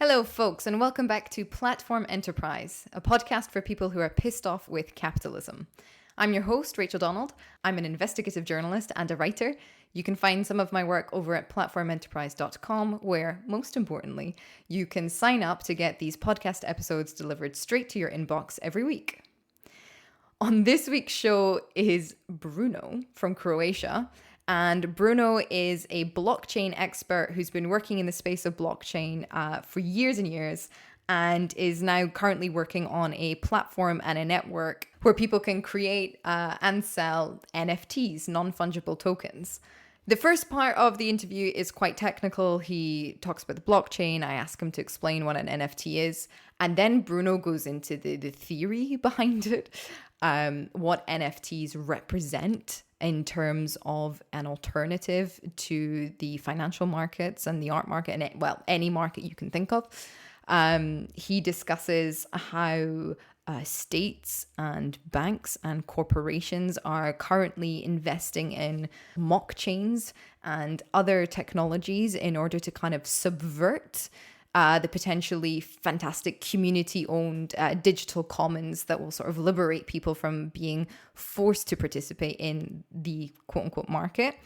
Hello, folks, and welcome back to Platform Enterprise, a podcast for people who are pissed off with capitalism. I'm your host, Rachel Donald. I'm an investigative journalist and a writer. You can find some of my work over at platformenterprise.com, where, most importantly, you can sign up to get these podcast episodes delivered straight to your inbox every week. On this week's show is Bruno from Croatia. And Bruno is a blockchain expert who's been working in the space of blockchain for years and years, and is now currently working on a platform and a network where people can create and sell NFTs, non-fungible tokens. The first part of the interview is quite technical. He talks about the blockchain. I ask him to explain what an NFT is. And then Bruno goes into the theory behind it, what NFTs represent in terms of an alternative to the financial markets and the art market and, well, any market you can think of. He discusses how states and banks and corporations are currently investing in mock chains and other technologies in order to kind of subvert the potentially fantastic community-owned digital commons that will sort of liberate people from being forced to participate in the quote-unquote market.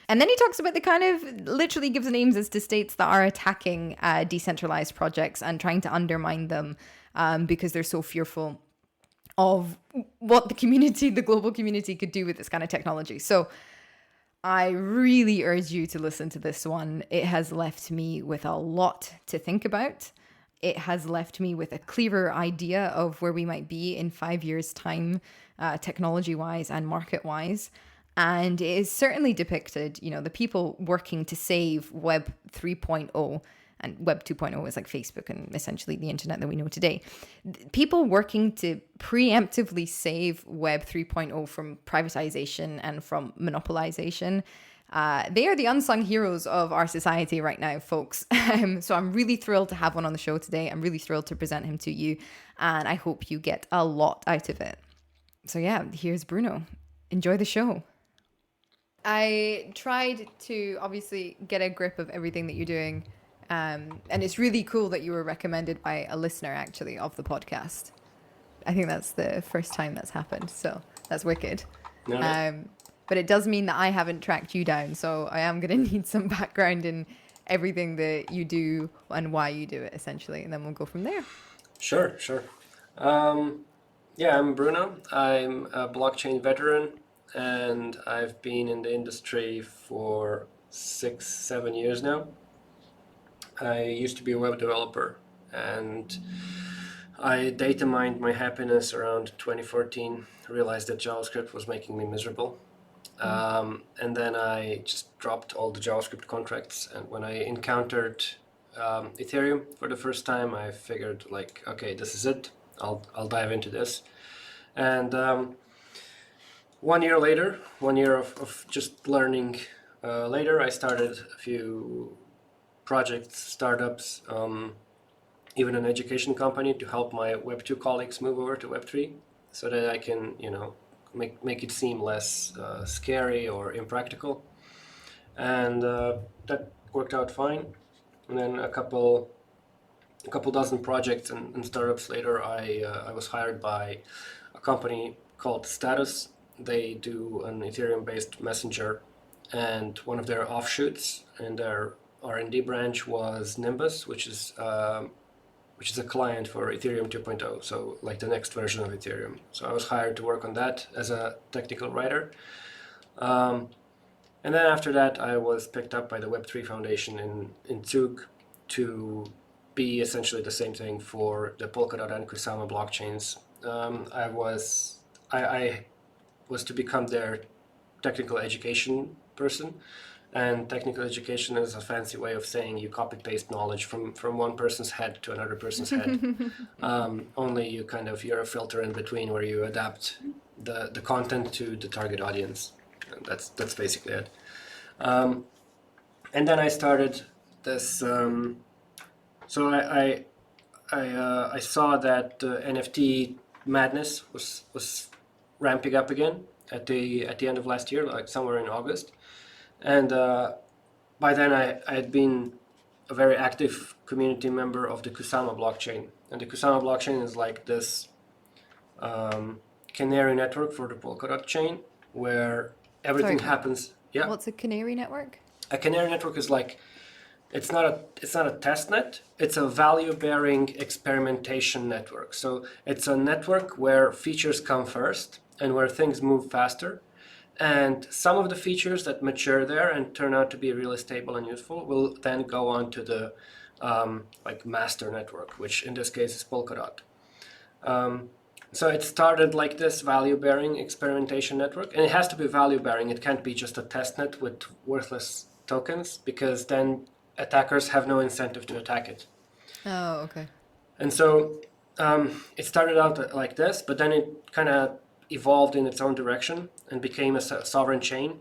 And then he talks about the kind of, literally gives names as to states that are attacking decentralized projects and trying to undermine them because they're so fearful of what the community, the global community, could do with this kind of technology. So I really urge you to listen to this one. It has left me with a lot to think about. It has left me with a clearer idea of where we might be in 5 years' time, technology-wise and market-wise. And it is certainly depicted, you know, the people working to save Web 3.0, and Web 2.0 is like Facebook and essentially the internet that we know today. People working to preemptively save Web 3.0 from privatization and from monopolization. They are the unsung heroes of our society right now, folks. So I'm really thrilled to have one on the show today. I'm really thrilled to present him to you, and I hope you get a lot out of it. So yeah, here's Bruno. Enjoy the show. I tried to obviously get a grip of everything that you're doing. And it's really cool that you were recommended by a listener, actually, of the podcast. I think that's the first time that's happened. So that's wicked. No. But it does mean that I haven't tracked you down. So I am going to need some background in everything that you do and why you do it, essentially. And then we'll go from there. Sure. Yeah, I'm Bruno. I'm a blockchain veteran, and I've been in the industry for 6-7 years now. I used to be a web developer, and I data mined my happiness around 2014, realized that JavaScript was making me miserable. And then I just dropped all the JavaScript contracts. And when I encountered Ethereum for the first time, I figured, like, okay, this is it. I'll dive into this. And 1 year later, 1 year of just learning later, I started a few projects, startups, even an education company to help my Web 2 colleagues move over to Web 3 so that I can, make it seem less scary or impractical. And that worked out fine. And then a couple dozen projects and startups later, I was hired by a company called Status. They do an Ethereum-based messenger, and one of their offshoots and their R&D branch was Nimbus, which is a client for Ethereum 2.0, so like the next version of Ethereum. So I was hired to work on that as a technical writer. And then after that, I was picked up by the Web3 Foundation in Zug to be essentially the same thing for the Polkadot and Kusama blockchains. I was to become their technical education person. And technical education is a fancy way of saying you copy-paste knowledge from one person's head to another person's head. Only you're a filter in between where you adapt the content to the target audience. And that's basically it. And then I started this. So I saw that NFT madness was ramping up again at the end of last year, like somewhere in August. And by then I had been a very active community member of the Kusama blockchain. And the Kusama blockchain is like this canary network for the Polkadot chain, where everything happens. Yeah. What's a canary network? A canary network is like, it's not a test net, it's a value-bearing experimentation network. So it's a network where features come first and where things move faster. And some of the features that mature there and turn out to be really stable and useful will then go on to the like master network, which in this case is Polkadot. So it started like this value-bearing experimentation network, and it has to be value-bearing. It can't be just a testnet with worthless tokens, because then attackers have no incentive to attack it. Oh, okay. And so it started out like this, but then it kind of evolved in its own direction and became a sovereign chain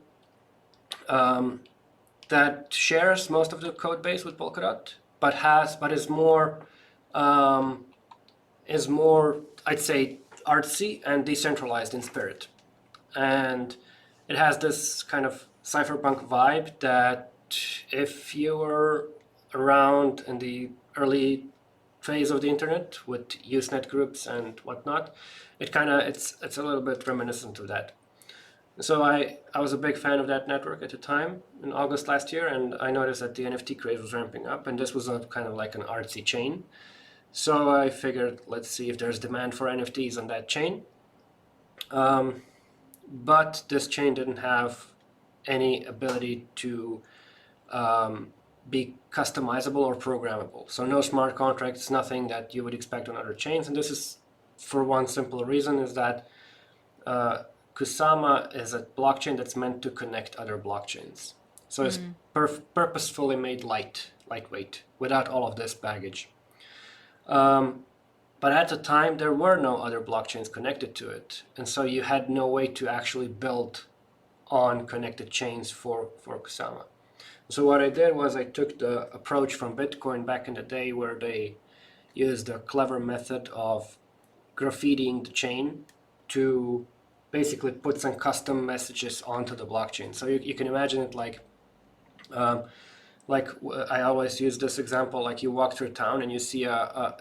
that shares most of the code base with Polkadot, but is more I'd say artsy and decentralized in spirit. And it has this kind of cypherpunk vibe that if you were around in the early phase of the internet with Usenet groups and whatnot, it's a little bit reminiscent of that. So I was a big fan of that network at the time in August last year, and I noticed that the NFT craze was ramping up, and this was a kind of like an artsy chain. So I figured, let's see if there's demand for NFTs on that chain. But this chain didn't have any ability to be customizable or programmable. So no smart contracts, nothing that you would expect on other chains. And this is for one simple reason, is that Kusama is a blockchain that's meant to connect other blockchains. So it's purposefully made lightweight, without all of this baggage. But at the time, there were no other blockchains connected to it. And so you had no way to actually build on connected chains for Kusama. So what I did was I took the approach from Bitcoin back in the day, where they used a clever method of graffitiing the chain to basically put some custom messages onto the blockchain. So you can imagine it like I always use this example, like you walk through town and you see a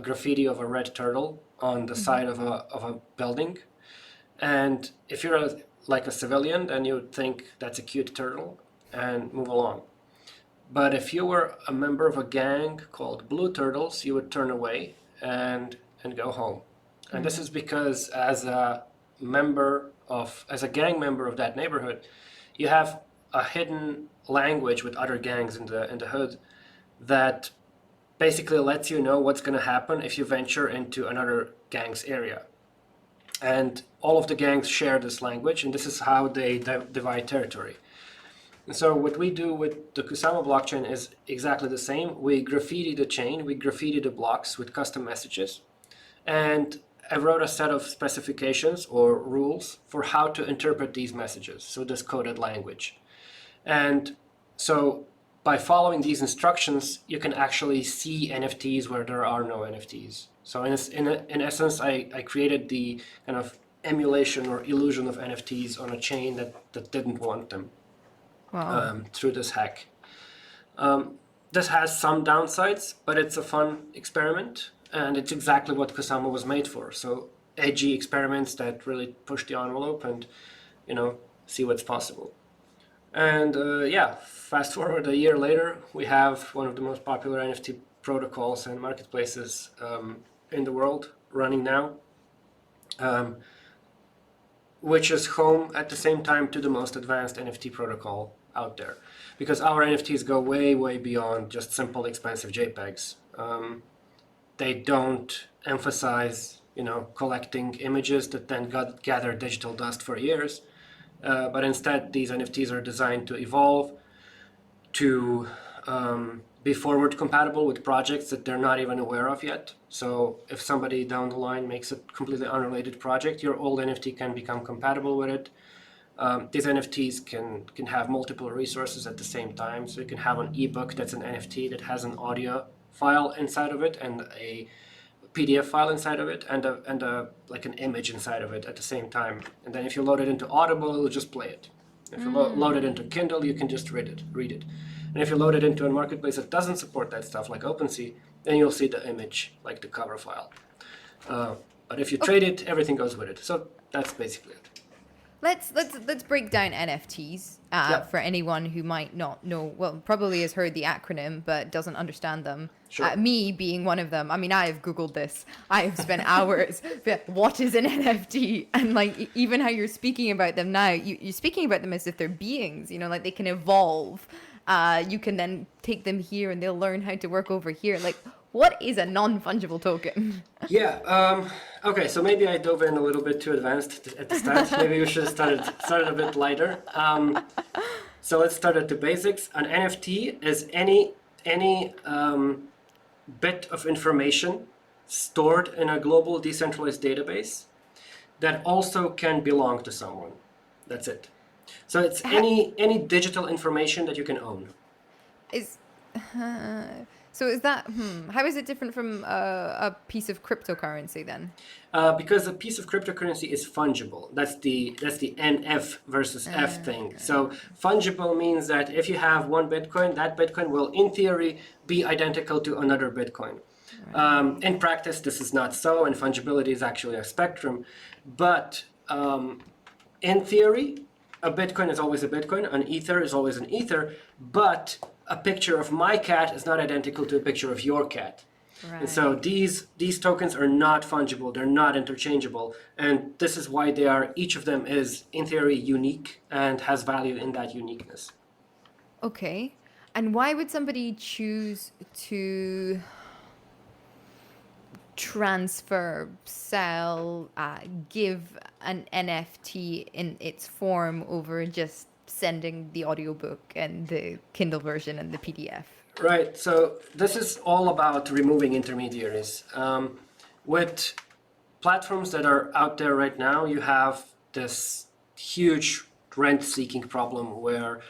graffiti of a red turtle on the side of a building. And if you're like a civilian, then you would think that's a cute turtle and move along. But if you were a member of a gang called Blue Turtles, you would turn away and go home. And this is because as a gang member of that neighborhood, you have a hidden language with other gangs in the hood that basically lets you know what's going to happen if you venture into another gang's area. And all of the gangs share this language, and this is how they divide territory. And so what we do with the Kusama blockchain is exactly the same. We graffiti the chain, we graffiti the blocks with custom messages, and I wrote a set of specifications or rules for how to interpret these messages, so this coded language. And so by following these instructions, you can actually see NFTs where there are no NFTs. So in essence, I created the kind of emulation or illusion of NFTs on a chain that didn't want them. Wow. Through this hack. This has some downsides, but it's a fun experiment, and it's exactly what Kusama was made for. So edgy experiments that really push the envelope and, see what's possible. And fast forward a year later, we have one of the most popular NFT protocols and marketplaces in the world running now, which is home at the same time to the most advanced NFT protocol out there. Because our NFTs go way, way beyond just simple, expensive JPEGs. They don't emphasize, collecting images that then gather digital dust for years. But instead, these NFTs are designed to evolve, to be forward compatible with projects that they're not even aware of yet. So if somebody down the line makes a completely unrelated project, your old NFT can become compatible with it. These NFTs can have multiple resources at the same time. So you can have an ebook that's an NFT that has an audio file inside of it and a PDF file inside of it and like an image inside of it at the same time. And then if you load it into Audible, it'll just play it. If you load it into Kindle, you can just read it. And if you load it into a marketplace that doesn't support that stuff, like OpenSea, then you'll see the image, like the cover file. But if you trade it, everything goes with it. So that's basically it. Let's break down NFTs for anyone who might not know. Well, probably has heard the acronym but doesn't understand them. Sure. Me being one of them. I mean, I have Googled this. I have spent hours. What is an NFT? And like even how you're speaking about them now, you're speaking about them as if they're beings. You know, like they can evolve. You can then take them here and they'll learn how to work over here. Like, what is a non-fungible token? Yeah. Okay. So maybe I dove in a little bit too advanced at the start. Maybe we should have started a bit lighter. So let's start at the basics. An NFT is any bit of information stored in a global decentralized database that also can belong to someone. That's it. So it's any digital information that you can own. So is that how is it different from a piece of cryptocurrency then? Because a piece of cryptocurrency is fungible. That's the NF versus F thing. Okay. So fungible means that if you have one Bitcoin, that Bitcoin will in theory be identical to another Bitcoin. Right. In practice, this is not so, and fungibility is actually a spectrum. But in theory, a Bitcoin is always a Bitcoin, an Ether is always an Ether, but a picture of my cat is not identical to a picture of your cat. Right. And so these tokens are not fungible, they're not interchangeable, and this is why each of them is, in theory, unique and has value in that uniqueness. Okay. And why would somebody choose to transfer, sell, give an NFT in its form over just sending the audiobook and the Kindle version and the PDF? Right. So this is all about removing intermediaries. With platforms that are out there right now, you have this huge rent-seeking problem where,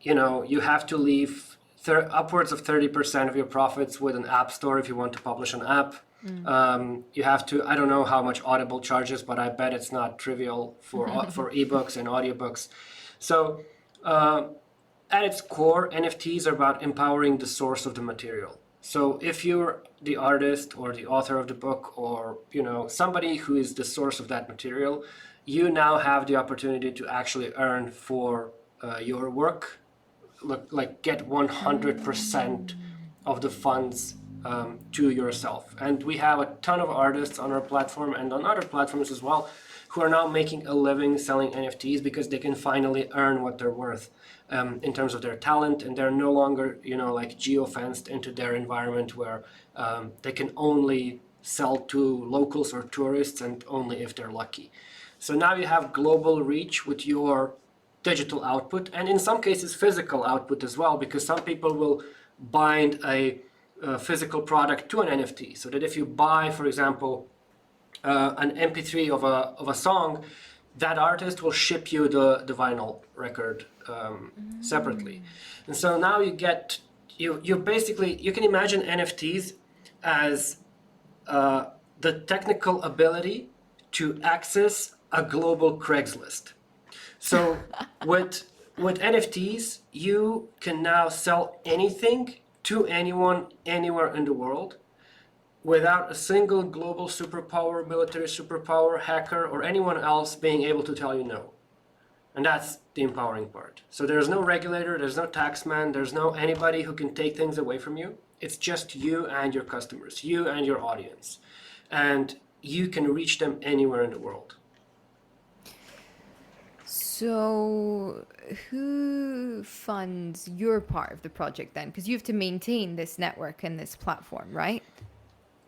you have to leave upwards of 30% of your profits with an app store if you want to publish an app. You have to, I don't know how much Audible charges, but I bet it's not trivial for ebooks and audiobooks. So at its core, NFTs are about empowering the source of the material. So if you're the artist or the author of the book or somebody who is the source of that material, you now have the opportunity to actually earn for your work, get 100% of the funds to yourself. And we have a ton of artists on our platform and on other platforms as well who are now making a living selling NFTs because they can finally earn what they're worth in terms of their talent, and they're no longer geo-fenced into their environment where they can only sell to locals or tourists and only if they're lucky. So now you have global reach with your digital output, and in some cases physical output as well, because some people will bind a physical product to an NFT, so that if you buy, for example, an MP3 of a song, that artist will ship you the vinyl record separately. And so now you basically, you can imagine NFTs as the technical ability to access a global Craigslist. So with NFTs, you can now sell anything to anyone, anywhere in the world, without a single global superpower, military superpower, hacker, or anyone else being able to tell you no. And that's the empowering part. So there's no regulator, there's no taxman, there's no anybody who can take things away from you. It's just you and your customers, you and your audience. And you can reach them anywhere in the world. So who funds your part of the project then? Because you have to maintain this network and this platform, right?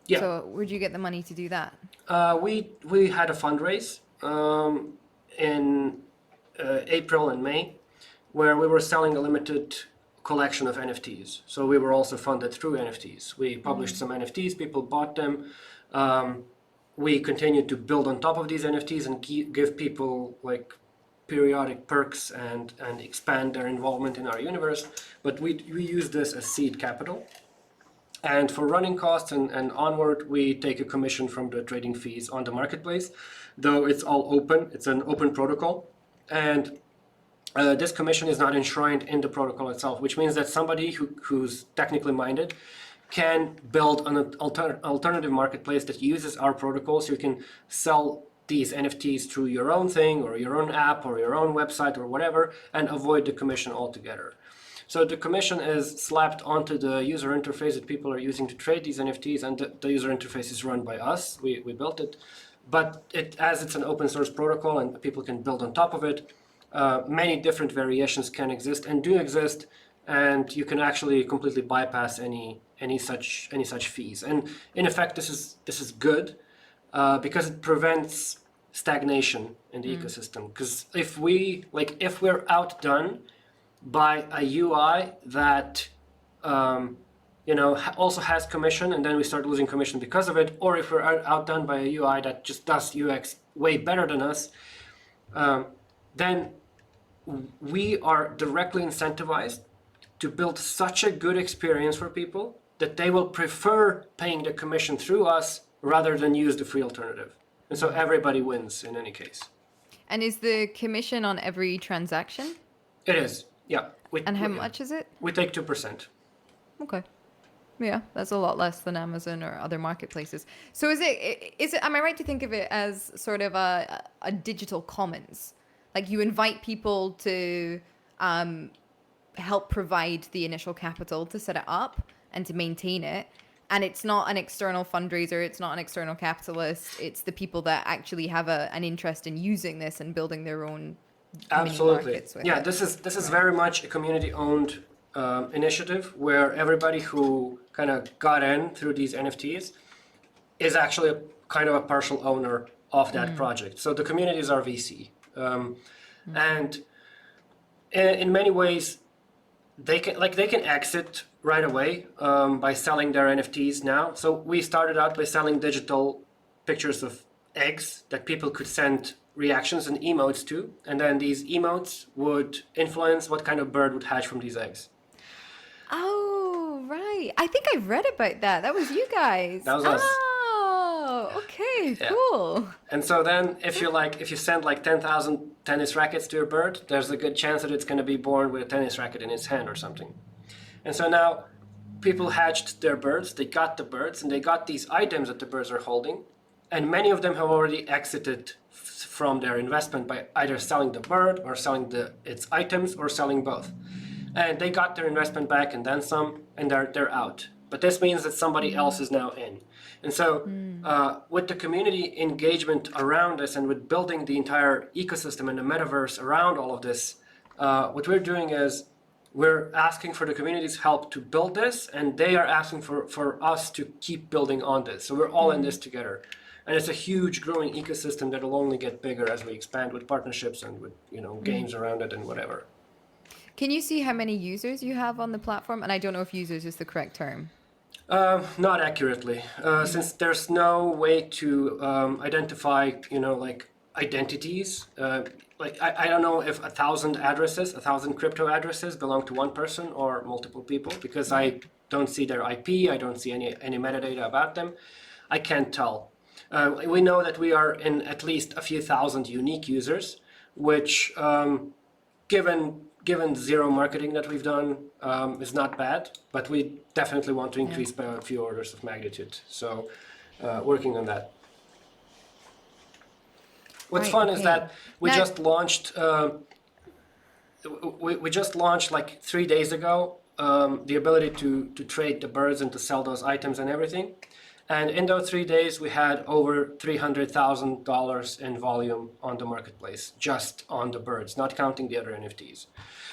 Yeah. So where'd you get the money to do that? We had a fundraise in April and May, where we were selling a limited collection of NFTs. So we were also funded through NFTs. We published some NFTs, people bought them. We continued to build on top of these NFTs and give people periodic perks and expand their involvement in our universe. But we use this as seed capital. And for running costs and onward, we take a commission from the trading fees on the marketplace, though it's all open. It's an open protocol. And this commission is not enshrined in the protocol itself, which means that somebody who's technically minded can build an alternative marketplace that uses our protocol, so you can sell these NFTs through your own thing or your own app or your own website or whatever, and avoid the commission altogether. So the commission is slapped onto the user interface that people are using to trade these NFTs, and the user interface is run by us. We built it, but as it's an open source protocol and people can build on top of it, many different variations can exist and do exist, and you can actually completely bypass any such fees. And in effect, this is good because it prevents stagnation in the ecosystem. Because if we're outdone by a UI that also has commission, and then we start losing commission because of it, or if we're outdone by a UI that just does UX way better than us, then we are directly incentivized to build such a good experience for people that they will prefer paying the commission through us rather than use the free alternative. And so everybody wins in any case. And is the commission on every transaction? It is, yeah. And how much is it? We take 2%. Okay. Yeah, that's a lot less than Amazon or other marketplaces. So is it am I right to think of it as sort of a digital commons? Like you invite people to help provide the initial capital to set it up and to maintain it. And it's not an external fundraiser. It's not an external capitalist. It's the people that actually have an interest in using this and building their own Absolutely. mini markets with yeah, it. this is very much a community-owned initiative where everybody who kind of got in through these NFTs is actually a kind of a partial owner of that project. So the community is our VC. And in many ways, they can exit right away by selling their NFTs now. So we started out by selling digital pictures of eggs that people could send reactions and emotes to, and then these emotes would influence what kind of bird would hatch from these eggs. Oh, right. I think I read about that. That was you guys. That was us. Oh, okay, Yeah. cool. And so then if you send like 10,000 tennis rackets to your bird, there's a good chance that it's going to be born with a tennis racket in its hand or something. And so now people hatched their birds, they got the birds, and they got these items that the birds are holding. And many of them have already exited from their investment by either selling the bird or selling its items or selling both. And they got their investment back and then some, and they're out. But this means that somebody else is now in. And so with the community engagement around this and with building the entire ecosystem and the metaverse around all of this, what we're doing is we're asking for the community's help to build this, and they are asking for us to keep building on this. So we're all in this together. And it's a huge growing ecosystem that will only get bigger as we expand with partnerships and with games around it and whatever. Can you see how many users you have on the platform? And I don't know if users is the correct term. Not accurately, since there's no way to identify, identities. I don't know if 1,000 crypto addresses belong to one person or multiple people, because I don't see their IP, I don't see any metadata about them. I can't tell. We know that we are in at least a few thousand unique users, which, given zero marketing that we've done, is not bad, but we definitely want to increase by a few orders of magnitude. So working on that. What's fun is that we just launched, we just launched like 3 days ago, the ability to trade the birds and to sell those items and everything. And in those 3 days, we had over $300,000 in volume on the marketplace, just on the birds, not counting the other NFTs.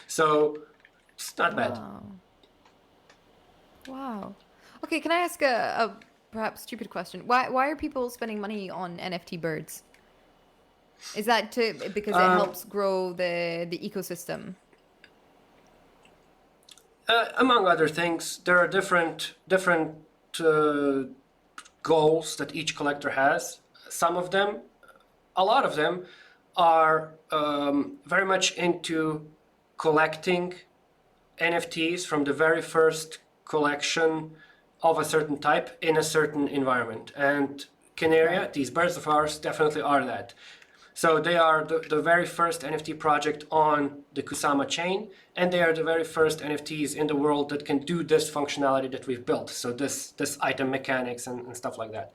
So it's not bad. Wow. Okay, can I ask a perhaps stupid question? Why are people spending money on NFT birds? Is that because it helps grow the ecosystem? Among other things, there are different goals that each collector has. A lot of them are very much into collecting NFTs from the very first collection of a certain type in a certain environment. And Canaria, these birds of ours, definitely are that. So they are the very first NFT project on the Kusama chain, and they are the very first NFTs in the world that can do this functionality that we've built. So this item mechanics and stuff like that.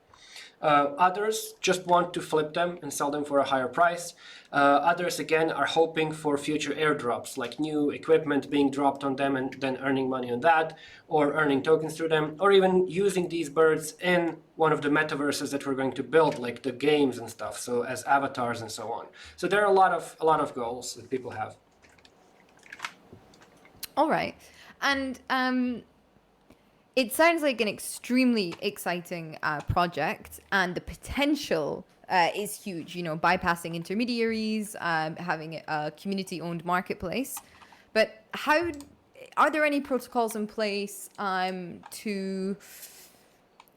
Others just want to flip them and sell them for a higher price. Others, again, are hoping for future airdrops, like new equipment being dropped on them and then earning money on that, or earning tokens through them, or even using these birds in one of the metaverses that we're going to build, like the games and stuff, so as avatars and so on. So there are a lot of goals that people have. All right. And it sounds like an extremely exciting project, and the potential is huge, you know, bypassing intermediaries, having a community-owned marketplace. But are there any protocols in place to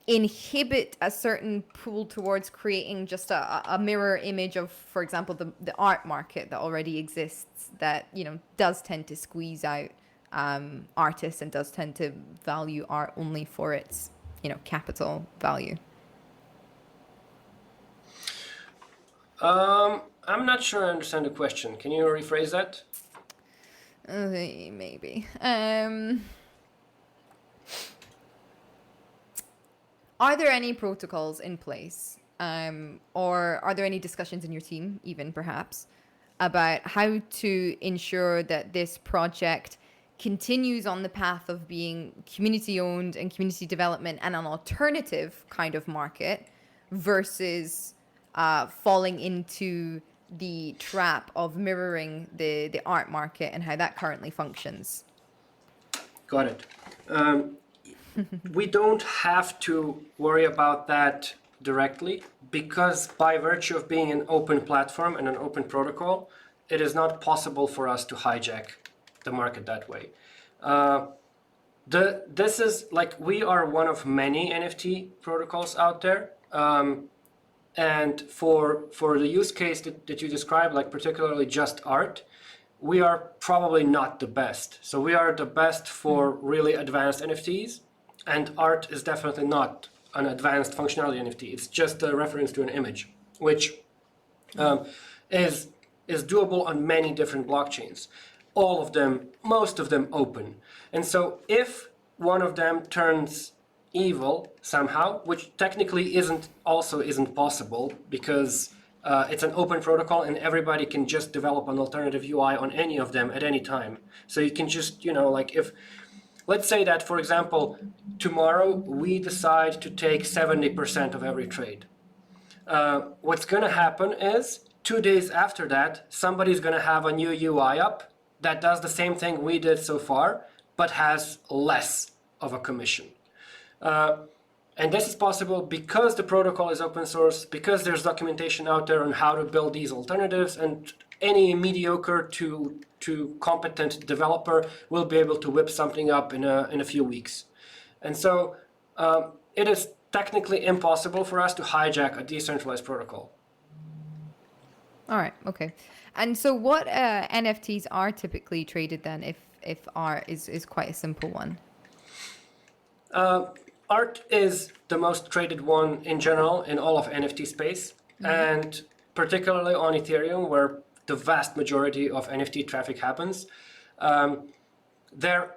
inhibit a certain pool towards creating just a mirror image of, for example, the art market that already exists, that, you know, does tend to squeeze out artists and does tend to value art only for its, you know, capital value? I'm not sure I understand the question. Can you rephrase that? Maybe. Are there any protocols in place, or are there any discussions in your team, even perhaps, about how to ensure that this project continues on the path of being community owned and community development and an alternative kind of market versus falling into the trap of mirroring the art market and how that currently functions? Got it. We don't have to worry about that directly, because by virtue of being an open platform and an open protocol, it is not possible for us to hijack the market that way. This is like, we are one of many NFT protocols out there. And for the use case that you described, like particularly just art, we are probably not the best. So we are the best for really advanced NFTs, and art is definitely not an advanced functionality NFT. It's just a reference to an image, which is doable on many different blockchains. All of them, most of them open. And so if one of them turns evil somehow, which technically isn't possible, because it's an open protocol and everybody can just develop an alternative UI on any of them at any time. So you can just, you know, like, if, let's say that, for example, tomorrow we decide to take 70% of every trade. What's going to happen is 2 days after that, somebody's going to have a new UI up that does the same thing we did so far, but has less of a commission. And this is possible because the protocol is open source, because there's documentation out there on how to build these alternatives, and any mediocre to competent developer will be able to whip something up in a few weeks. And so it is technically impossible for us to hijack a decentralized protocol. All right, okay. And so what NFTs are typically traded then, if art is quite a simple one? Art is the most traded one in general in all of NFT space, and particularly on Ethereum, where the vast majority of NFT traffic happens. The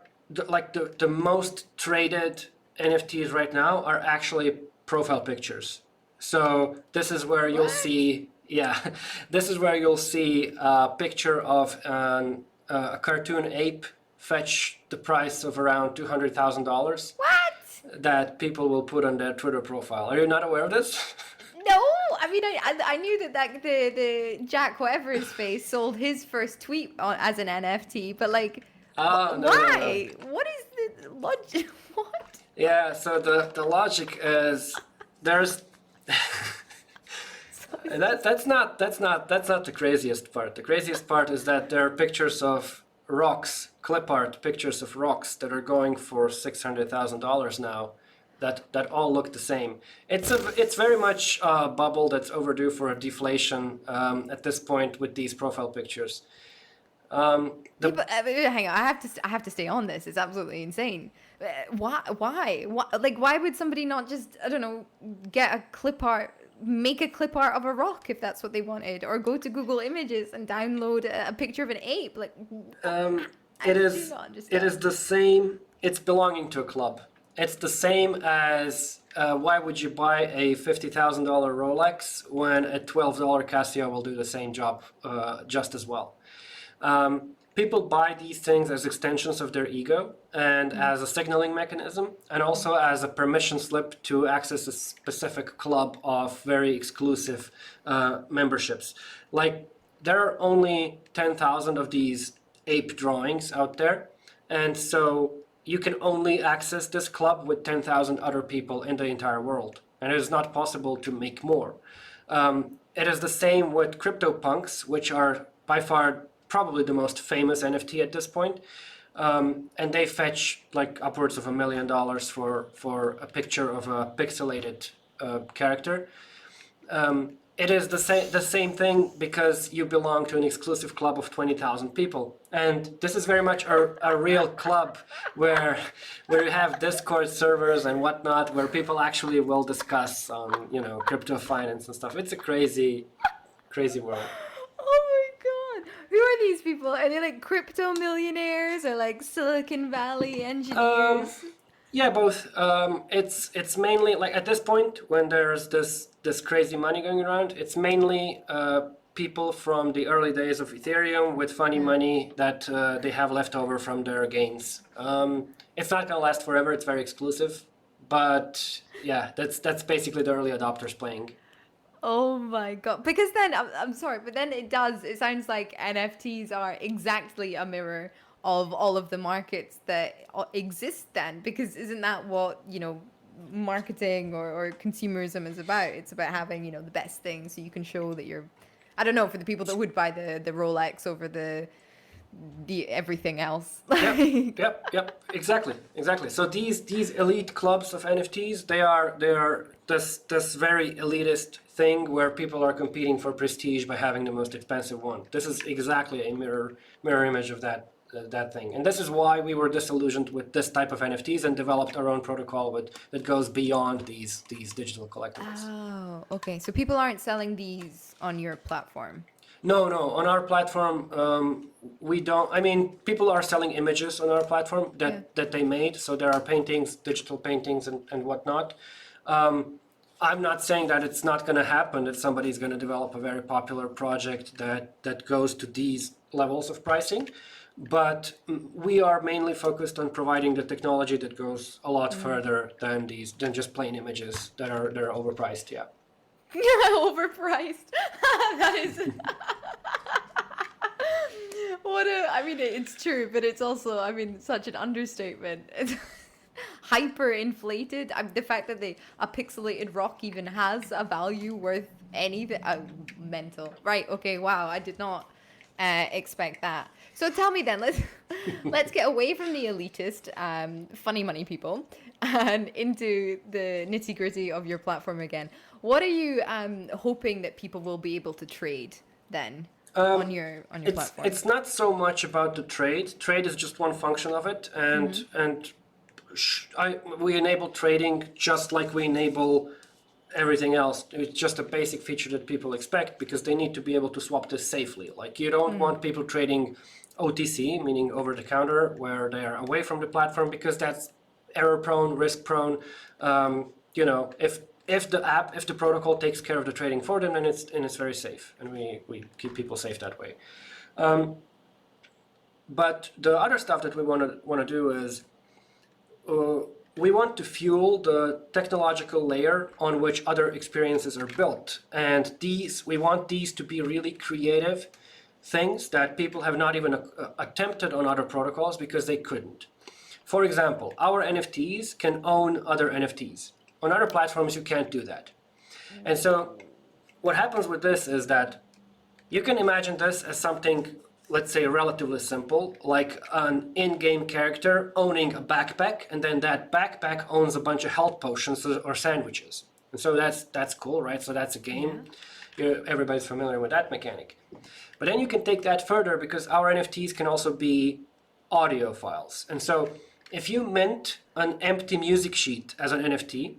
most traded NFTs right now are actually profile pictures. So this is where you'll see, this is where you'll see a picture of a cartoon ape fetch the price of around $200,000. What? That people will put on their Twitter profile. Are you not aware of this? No, I mean, I knew that the Jack whatever his face sold his first tweet as an NFT, but like, why? No. What is the logic? What? Yeah, so the logic is there's that's not the craziest part. The craziest part is that there are pictures of rocks, clip art pictures of rocks that are going for $600,000 now, that all look the same. It's very much a bubble that's overdue for a deflation at this point with these profile pictures. But, hang on, I have to stay on this. It's absolutely insane. Why? Like, why would somebody not just, I don't know, get a clip art make a clip art of a rock if that's what they wanted, or go to Google Images and download a picture of an ape. Like, It do is not it understand. is the same. It's belonging to a club. It's the same as why would you buy a $50,000 Rolex when a $12 Casio will do the same job just as well? People buy these things as extensions of their ego and as a signaling mechanism, and also as a permission slip to access a specific club of very exclusive memberships. Like, there are only 10,000 of these ape drawings out there, and so you can only access this club with 10,000 other people in the entire world, and it is not possible to make more. It is the same with CryptoPunks, which are by far probably the most famous NFT at this point. And they fetch like upwards of $1 million for a picture of a pixelated character. It is the same thing because you belong to an exclusive club of 20,000 people, and this is very much a real club where you have Discord servers and whatnot, where people actually will discuss crypto finance and stuff. It's a crazy world. Oh my god. Who are these people? Are they like crypto millionaires or like Silicon Valley engineers? Yeah, both. It's mainly like at this point when there's this crazy money going around. It's mainly people from the early days of Ethereum with funny money that they have left over from their gains. It's not gonna last forever. It's very exclusive, but yeah, that's basically the early adopters playing. Oh my god. Because then, I'm sorry, but then it sounds like NFTs are exactly a mirror of all of the markets that exist then. Because isn't that what, marketing or consumerism is about? It's about having, the best thing so you can show that you're, I don't know, for the people that would buy the Rolex over the everything else. Yep. Exactly. So these elite clubs of NFTs, they are this very elitist thing where people are competing for prestige by having the most expensive one. This is exactly a mirror image of that thing, and this is why we were disillusioned with this type of NFTs and developed our own protocol that goes beyond these digital collectibles. Oh, okay. So people aren't selling these on your platform. No. On our platform, we don't. I mean, people are selling images on our platform that they made. So there are paintings, digital paintings, and whatnot. I'm not saying that it's not going to happen, that somebody's going to develop a very popular project that goes to these levels of pricing. But we are mainly focused on providing the technology that goes a lot further than just plain images that are overpriced. Yeah. Overpriced. That is it's true, but it's also, such an understatement. It's hyper inflated. The fact that a pixelated rock even has a value worth anything, mental. Right? Okay. Wow. I did not expect that. So tell me then, let's get away from the elitist, funny money people, and into the nitty gritty of your platform again. What are you hoping that people will be able to trade then on your platform? It's not so much about the trade. Trade is just one function of it, and we enable trading just like we enable everything else. It's just a basic feature that people expect because they need to be able to swap this safely. Like, you don't want people trading OTC, meaning over the counter, where they are away from the platform, because that's error prone, risk prone. If the protocol takes care of the trading for them, then it's very safe, and we keep people safe that way. But the other stuff that we want to do is we want to fuel the technological layer on which other experiences are built, and we want these to be really creative things that people have not even attempted on other protocols because they couldn't. For example, our NFTs can own other NFTs. On other platforms, you can't do that. And so what happens with this is that you can imagine this as something, let's say, relatively simple, like an in-game character owning a backpack, and then that backpack owns a bunch of health potions or sandwiches. And so that's cool, right? So that's a game. Yeah. Everybody's familiar with that mechanic. But then you can take that further, because our NFTs can also be audio files. And so if you mint an empty music sheet as an NFT,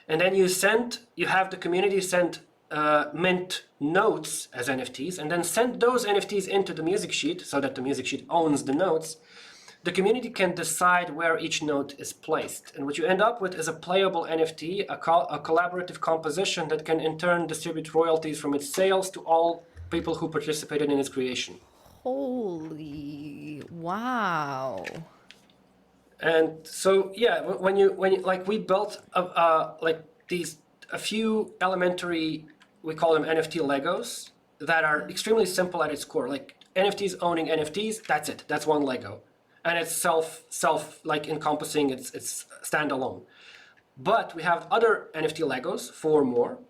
And then you have the community send mint notes as NFTs, and then send those NFTs into the music sheet so that the music sheet owns the notes. The community can decide where each note is placed. And what you end up with is a playable NFT, a collaborative composition that can in turn distribute royalties from its sales to all people who participated in its creation. Holy wow. And so, yeah, when you like, we built a few elementary, we call them NFT Legos, that are extremely simple at its core. Like NFTs owning NFTs, that's it. That's one Lego, and it's self like encompassing. It's standalone. But we have other NFT Legos, 4 more,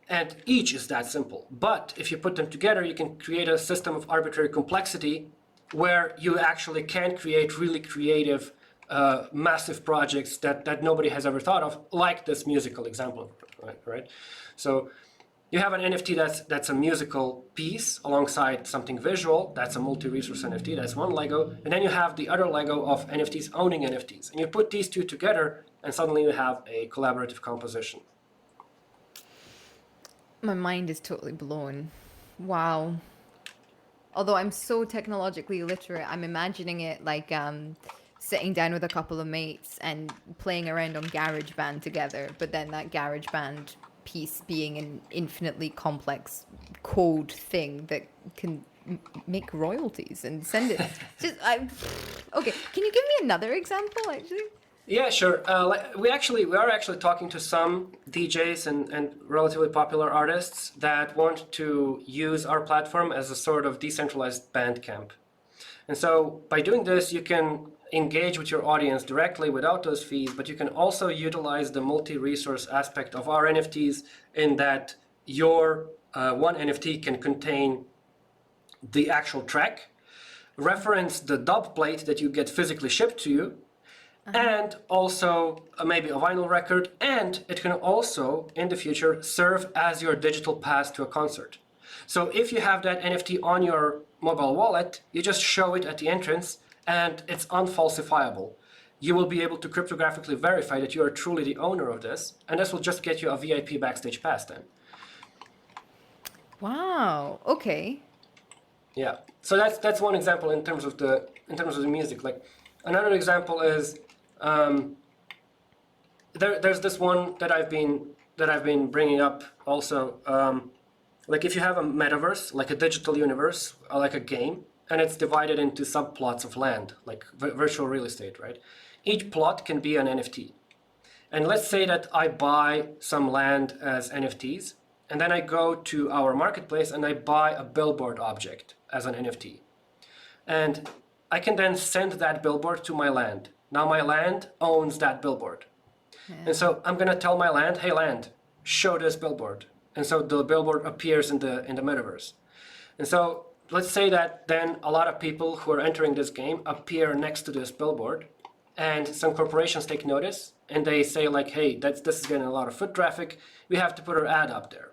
and each is that simple. But if you put them together, you can create a system of arbitrary complexity where you actually can create really creative, massive projects that nobody has ever thought of, like this musical example, right? So you have an NFT that's a musical piece alongside something visual. That's a multi-resource NFT. That's one Lego. And then you have the other Lego of NFTs owning NFTs. And you put these two together, and suddenly you have a collaborative composition. My mind is totally blown. Wow. Although I'm so technologically illiterate, I'm imagining it like sitting down with a couple of mates and playing around on GarageBand together, but then that GarageBand piece being an infinitely complex code thing that can make royalties and send it. Okay, can you give me another example, actually? Yeah, sure. We are actually talking to some DJs and relatively popular artists that want to use our platform as a sort of decentralized Bandcamp. And so by doing this, you can engage with your audience directly without those fees, but you can also utilize the multi-resource aspect of our NFTs in that your one NFT can contain the actual track, reference the dub plate that you get physically shipped to you, and also maybe a vinyl record, and it can also, in the future, serve as your digital pass to a concert. So if you have that NFT on your mobile wallet, you just show it at the entrance, and it's unfalsifiable. You will be able to cryptographically verify that you are truly the owner of this, and this will just get you a VIP backstage pass then. Wow. Okay. Yeah. So that's one example in terms of the music. Like another example is there's this one that I've been bringing up also. Like if you have a metaverse, like a digital universe, like a game, and it's divided into subplots of land, like virtual real estate, right? Each plot can be an NFT. And let's say that I buy some land as NFTs, and then I go to our marketplace and I buy a billboard object as an NFT. And I can then send that billboard to my land. Now my land owns that billboard. Yeah. And so I'm gonna tell my land, hey land, show this billboard. And so the billboard appears in the metaverse. And so let's say that then a lot of people who are entering this game appear next to this billboard, and some corporations take notice and they say like, hey, this is getting a lot of foot traffic, we have to put our ad up there.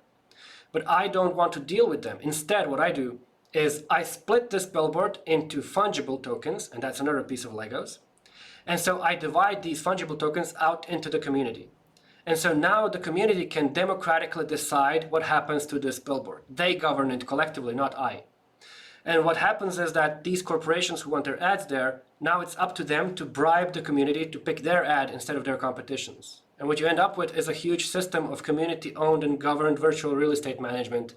But I don't want to deal with them. Instead, what I do is I split this billboard into fungible tokens, and that's another piece of Legos. And so I divide these fungible tokens out into the community. And so now the community can democratically decide what happens to this billboard. They govern it collectively, not I. And what happens is that these corporations who want their ads there, now it's up to them to bribe the community to pick their ad instead of their competitions. And what you end up with is a huge system of community-owned and governed virtual real estate management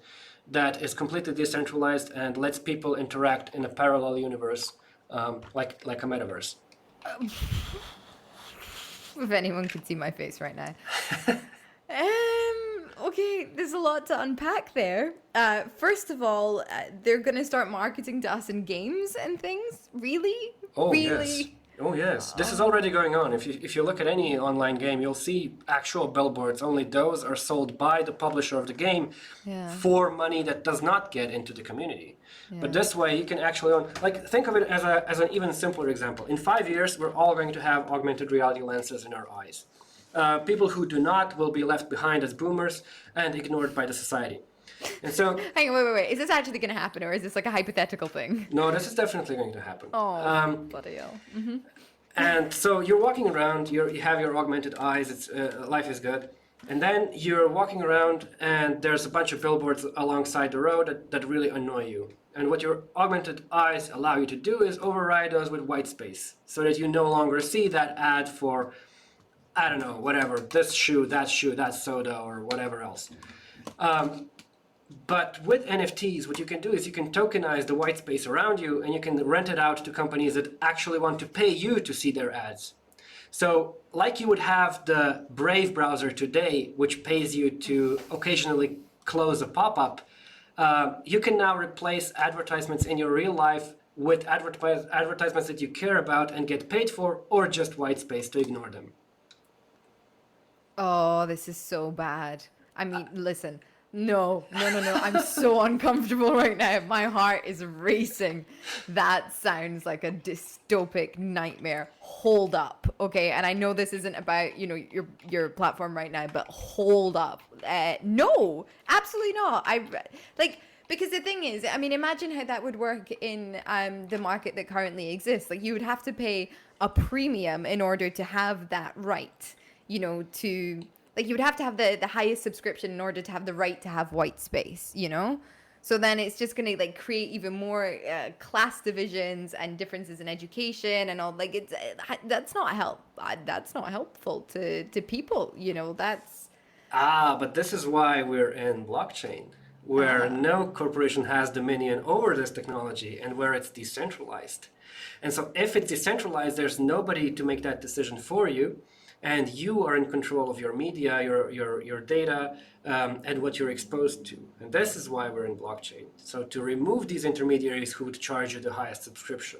that is completely decentralized and lets people interact in a parallel universe, like a metaverse. If anyone could see my face right now. Okay, there's a lot to unpack there. First of all, they're going to start marketing to us in games and things? Really? Oh, really? Yes. Oh, yes. This is already going on. If you look at any online game, you'll see actual billboards. Only those are sold by the publisher of the game for money that does not get into the community. Yeah. But this way, you can actually own... Like, think of it as an even simpler example. In 5 years, we're all going to have augmented reality lenses in our eyes. People who do not will be left behind as boomers and ignored by the society. And so... Hang on, wait. Is this actually going to happen, or is this like a hypothetical thing? No, this is definitely going to happen. Oh, bloody hell. Mm-hmm. And so you're walking around, you have your augmented eyes, life is good. And then you're walking around and there's a bunch of billboards alongside the road that really annoy you. And what your augmented eyes allow you to do is override those with white space so that you no longer see that ad for, I don't know, whatever, this shoe, that soda, or whatever else. But with NFTs, what you can do is you can tokenize the white space around you and you can rent it out to companies that actually want to pay you to see their ads. So like you would have the Brave browser today, which pays you to occasionally close a pop-up, you can now replace advertisements in your real life with advertisements that you care about and get paid for, or just white space to ignore them. Oh, this is so bad. I mean, listen. No. I'm so uncomfortable right now. My heart is racing. That sounds like a dystopic nightmare. Hold up. Okay. And I know this isn't about, your platform right now, but hold up. No, absolutely not. Because the thing is, I mean, imagine how that would work in the market that currently exists. Like, you would have to pay a premium in order to have that right, you would have to have the highest subscription in order to have the right to have white space, So then it's just going to create even more class divisions and differences in education and all. That's not helpful to people, But this is why we're in blockchain, where no corporation has dominion over this technology and where it's decentralized. And so if it's decentralized, there's nobody to make that decision for you. And you are in control of your media, your data, and what you're exposed to. And this is why we're in blockchain. So to remove these intermediaries who would charge you the highest subscription.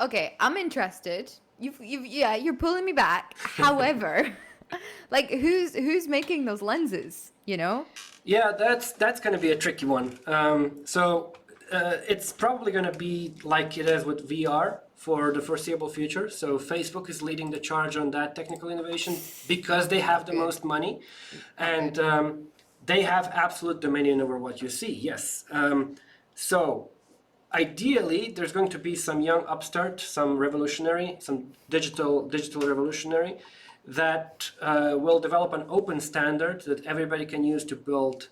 Okay, I'm interested. You're pulling me back. However, who's making those lenses? Yeah, that's going to be a tricky one. It's probably going to be like it is with VR for the foreseeable future. So Facebook is leading the charge on that technical innovation because they have the most money, and they have absolute dominion over what you see. Yes. So ideally, there's going to be some young upstart, some revolutionary, some digital revolutionary that will develop an open standard that everybody can use to build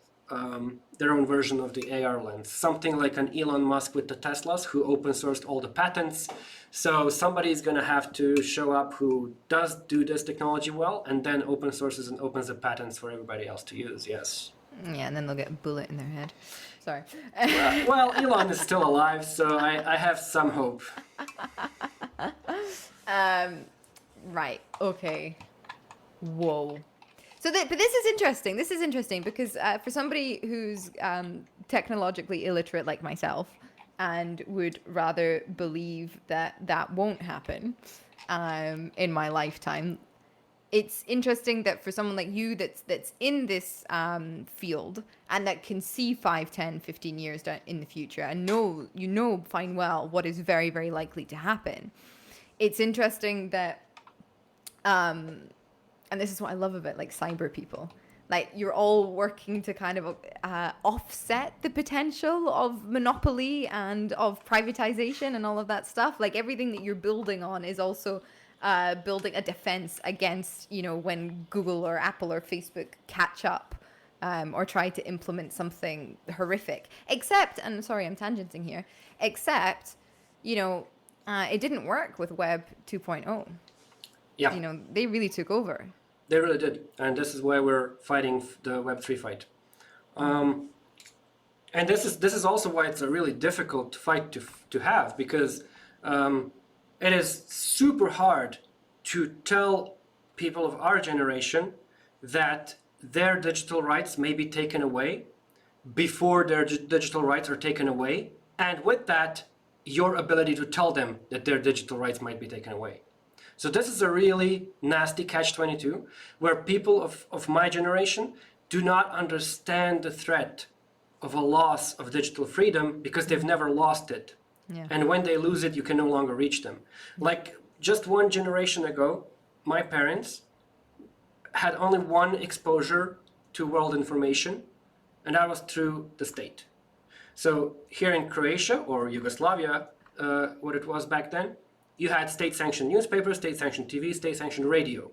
their own version of the AR lens. Something like an Elon Musk with the Teslas, who open sourced all the patents. So somebody's going to have to show up who does do this technology well, and then open sources and opens the patents for everybody else to use. Yes. Yeah, and then they'll get a bullet in their head. Sorry. Well, Elon is still alive, so I have some hope. Right. Okay. Whoa. But this is interesting. This is interesting because for somebody who's technologically illiterate like myself and would rather believe that won't happen in my lifetime, it's interesting that for someone like you that's in this field and that can see 5, 10, 15 years in the future and know fine well what is very, very likely to happen. It's interesting that and this is what I love about cyber people. You're all working to kind of offset the potential of monopoly and of privatization and all of that stuff. Everything that you're building on is also building a defense against, when Google or Apple or Facebook catch up or try to implement something horrific. Except, and sorry, I'm tangenting here, except, it didn't work with Web 2.0. Yeah. They really took over. They really did, and this is why we're fighting the Web3 fight. And this is also why it's a really difficult fight to have, because it is super hard to tell people of our generation that their digital rights may be taken away before their digital rights are taken away, and with that, your ability to tell them that their digital rights might be taken away. So this is a really nasty catch-22, where people of my generation do not understand the threat of a loss of digital freedom because they've never lost it. Yeah. And when they lose it, you can no longer reach them. Just one generation ago, my parents had only one exposure to world information, and that was through the state. So here in Croatia, or Yugoslavia, what it was back then, you had state-sanctioned newspapers, state-sanctioned TV, state-sanctioned radio.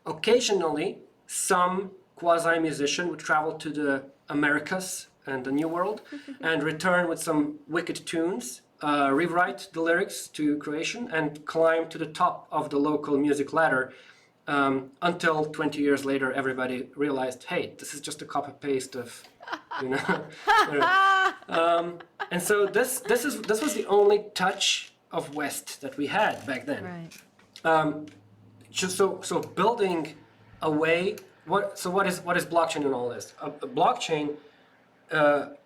Occasionally, some quasi-musician would travel to the Americas and the New World and return with some wicked tunes, rewrite the lyrics to Croatian, and climb to the top of the local music ladder until 20 years later everybody realized, hey, this is just a copy-paste of, you know. And so this was the only touch of West that we had back then. Right. Just so building a way. What is blockchain in all this? A blockchain, a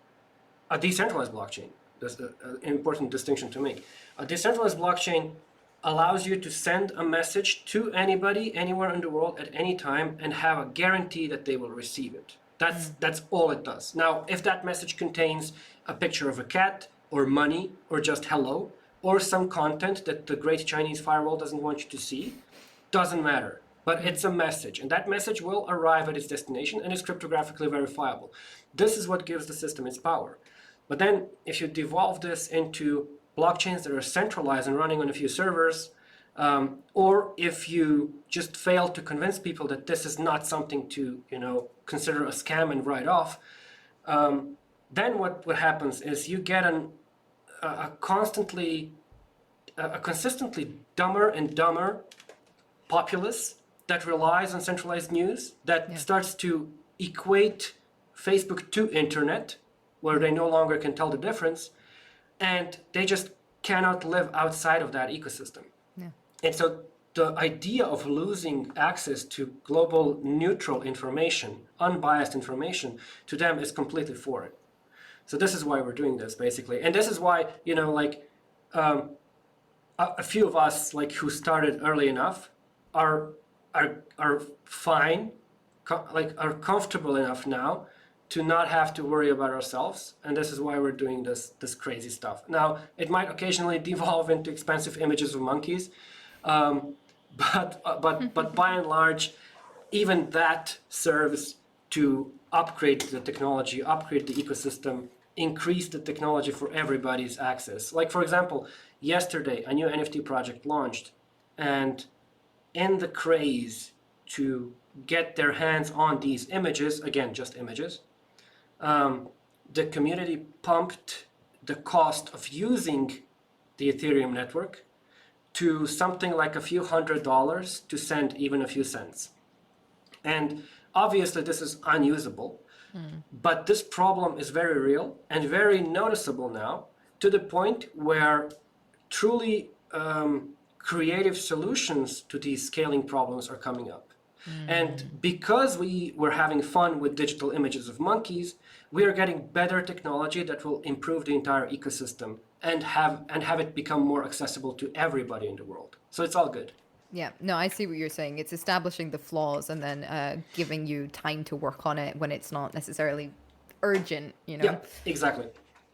decentralized blockchain. That's an important distinction to make. A decentralized blockchain allows you to send a message to anybody, anywhere in the world, at any time, and have a guarantee that they will receive it. That's all it does. Now, if that message contains a picture of a cat, or money, or just hello, or some content that the great Chinese firewall doesn't want you to see, doesn't matter. But it's a message, and that message will arrive at its destination and is cryptographically verifiable. This is what gives the system its power. But then, if you devolve this into blockchains that are centralized and running on a few servers, or if you just fail to convince people that this is not something to, consider a scam and write off, then what happens is you get a consistently dumber and dumber populace that relies on centralized news, that starts to equate Facebook to internet, where they no longer can tell the difference, and they just cannot live outside of that ecosystem. Yeah. And so the idea of losing access to global neutral information, unbiased information, to them is completely foreign. So this is why we're doing this, basically. And this is why, a few of us, who started early enough, are fine, are comfortable enough now to not have to worry about ourselves, and this is why we're doing this crazy stuff. Now, it might occasionally devolve into expensive images of monkeys, but by and large, even that serves to upgrade the technology, upgrade the ecosystem, increase the technology for everybody's access. Like, for example, yesterday, a new NFT project launched, and in the craze to get their hands on these images, again, just images, the community pumped the cost of using the Ethereum network to something like a few $100s to send even a few cents. And obviously this is unusable, but this problem is very real and very noticeable now, to the point where truly creative solutions to these scaling problems are coming up. And because we were having fun with digital images of monkeys, we are getting better technology that will improve the entire ecosystem and have it become more accessible to everybody in the world. So it's all good. Yeah, no, I see what you're saying. It's establishing the flaws and then giving you time to work on it when it's not necessarily urgent, Yeah, exactly.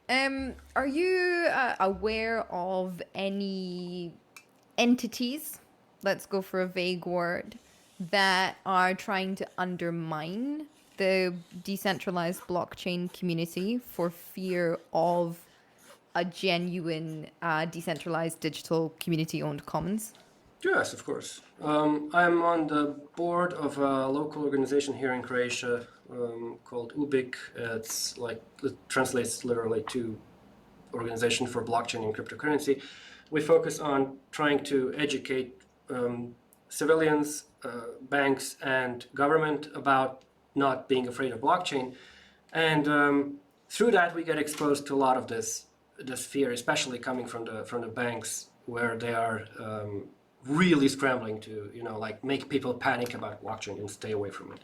Are you aware of any entities, let's go for a vague word, that are trying to undermine the decentralized blockchain community for fear of a genuine decentralized digital community-owned commons? Yes, of course. I'm on the board of a local organization here in Croatia called UBIC. It translates literally to Organization for Blockchain and Cryptocurrency. We focus on trying to educate civilians, banks, and government about not being afraid of blockchain. And through that, we get exposed to a lot of this fear, especially coming from the banks, where they are really scrambling to make people panic about blockchain and stay away from it.